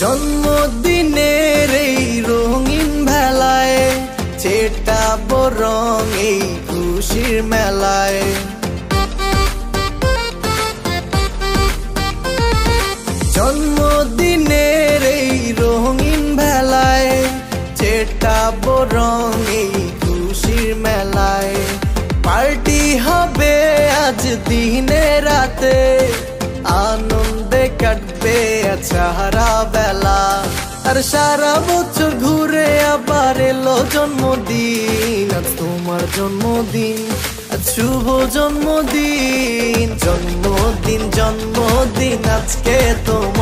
জন্মদিনের এই রঙিন ভেলায় ছেটাবো রং এই খুশির মেলায়। জন্মদিনের এই রঙিন ভেলায় ছেটাবো রং এই খুশির মেলায়। পার্টি হবে আজ দিনে রাতে, আনন্দে কাটবে সারা বেলা। আর সারা বছর ঘুরে আবার এলো জন্মদিন, আজ তোমার জন্মদিন, আজ শুভ জন্মদিন। জন্মদিন জন্মদিন আজকে তোমার।